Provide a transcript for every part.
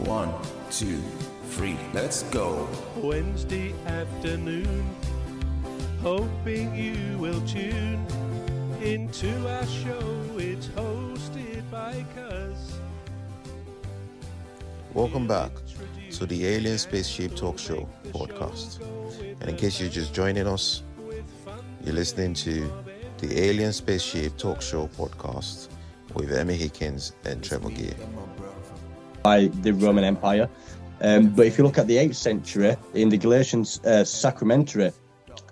1, 2, 3, let's go. Wednesday afternoon, hoping you will tune into our show. It's hosted by Cuz. Welcome back to the Alien Spaceship Talk Show podcast. And in case you're just joining us, you're listening to the Alien Spaceship Talk Show podcast with Emmy Hickens and Trevor Gear. By the Roman Empire. But if you look at the 8th century, in the Galatian sacramentary,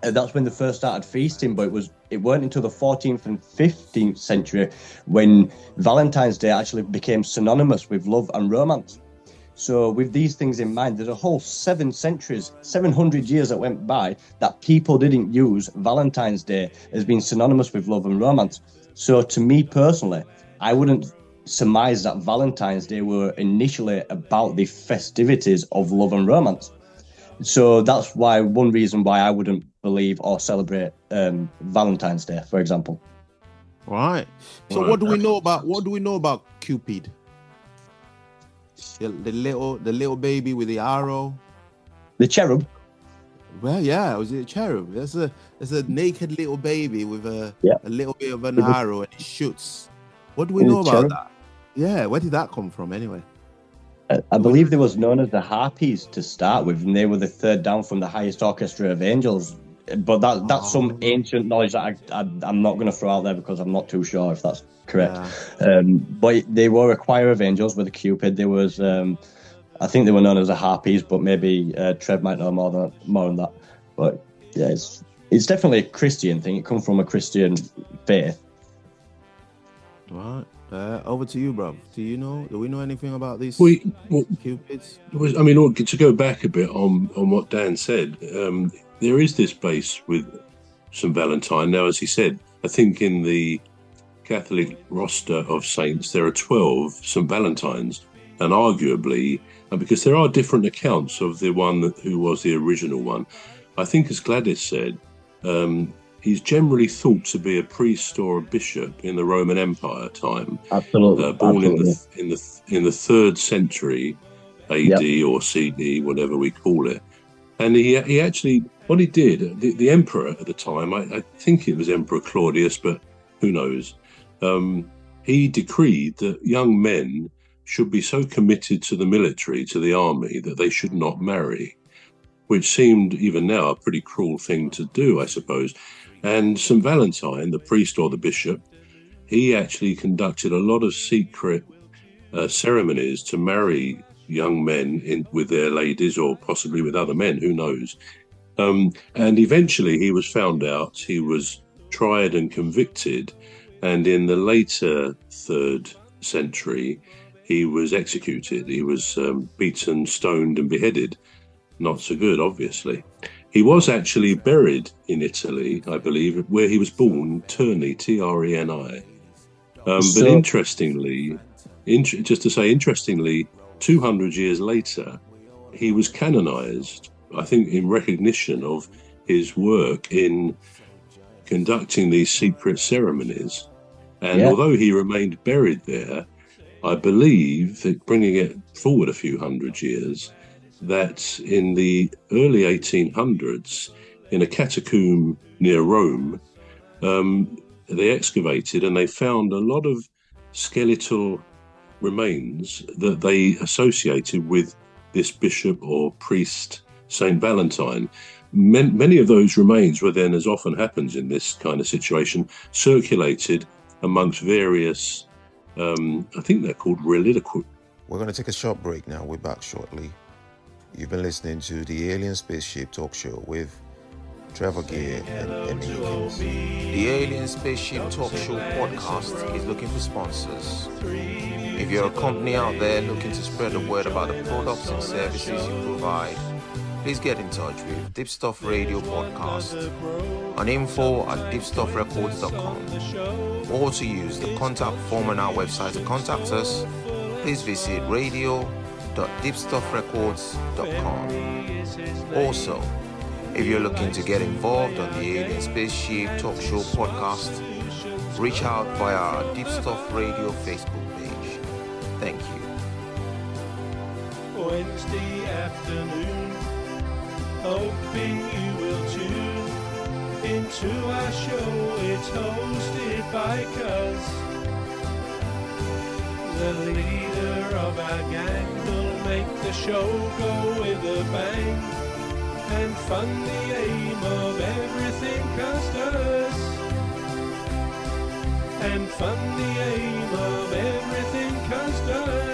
that's when they first started feasting, but it weren't until the 14th and 15th century when Valentine's Day actually became synonymous with love and romance. So with these things in mind, there's a whole 700 years that went by that people didn't use Valentine's Day as being synonymous with love and romance. So to me personally, I wouldn't surmise that Valentine's Day were initially about the festivities of love and romance. So that's one reason why I wouldn't believe or celebrate Valentine's Day, for example. Right. So what do we know about Cupid? The little baby with the arrow. The cherub. Well, yeah, was it a cherub? There's a naked little baby with a little bit of an arrow and it shoots. What do we know about that? Yeah, where did that come from anyway? I believe they was known as the Harpies to start with, and they were the third down from the highest orchestra of angels. But that's some ancient knowledge that I'm not going to throw out there because I'm not too sure if that's correct. Yeah. But they were a choir of angels with a Cupid. There was, I think they were known as the Harpies, but maybe Trev might know more than that. But yeah, it's definitely a Christian thing. It comes from a Christian faith. Right. Over to you, bro. Do we know anything about these Cupids? I mean, to go back a bit on what Dan said, there is this base with St. Valentine. Now, as he said, I think in the Catholic roster of saints, there are 12 St. Valentines. And arguably, because there are different accounts of the one who was the original one, I think, as Gladys said, he's generally thought to be a priest or a bishop in the Roman Empire time. Absolutely. Born in the 3rd century AD or CD, whatever we call it. And he actually, what he did, the emperor at the time, I think it was Emperor Claudius, but who knows, he decreed that young men should be so committed to the military, to the army, that they should not marry, which seemed even now a pretty cruel thing to do, I suppose. And St. Valentine, the priest or the bishop, he actually conducted a lot of secret ceremonies to marry young men with their ladies or possibly with other men, who knows. And eventually he was found out, he was tried and convicted, and in the later 3rd century, he was executed. He was beaten, stoned and beheaded. Not so good, obviously. He was actually buried in Italy, I believe, where he was born, Terni, Treni. But interestingly, 200 years later, he was canonized, I think, in recognition of his work in conducting these secret ceremonies. And although he remained buried there, I believe that, bringing it forward a few hundred years, that in the early 1800s, in a catacomb near Rome, they excavated and they found a lot of skeletal remains that they associated with this bishop or priest, Saint Valentine. Many of those remains were then, as often happens in this kind of situation, circulated amongst various, I think they're called reliquaries. We're going to take a short break now. We're back shortly. You've been listening to the Alien Spaceship Talk Show with Trevor Gear and Emmy Hickens. The Alien Spaceship Talk Show podcast is looking for sponsors. If you're a company out there looking to spread the word about the products and services you provide, please get in touch with Deep Stuff Radio Podcast on info@deepstuffrecords.com, or to use the contact form on our website to contact us, please visit radio.deepstuffrecords.com. Also, if you're looking to get involved on the Alien Spaceship Talk Show podcast, reach out via our Deep Stuff Radio Facebook page. Thank you. Wednesday afternoon. Hoping you will tune into our show. It's hosted by Cuz. The leader of our gang will make the show go with a bang and fund the aim of everything Cuz does. And fund the aim of everything Cuz does.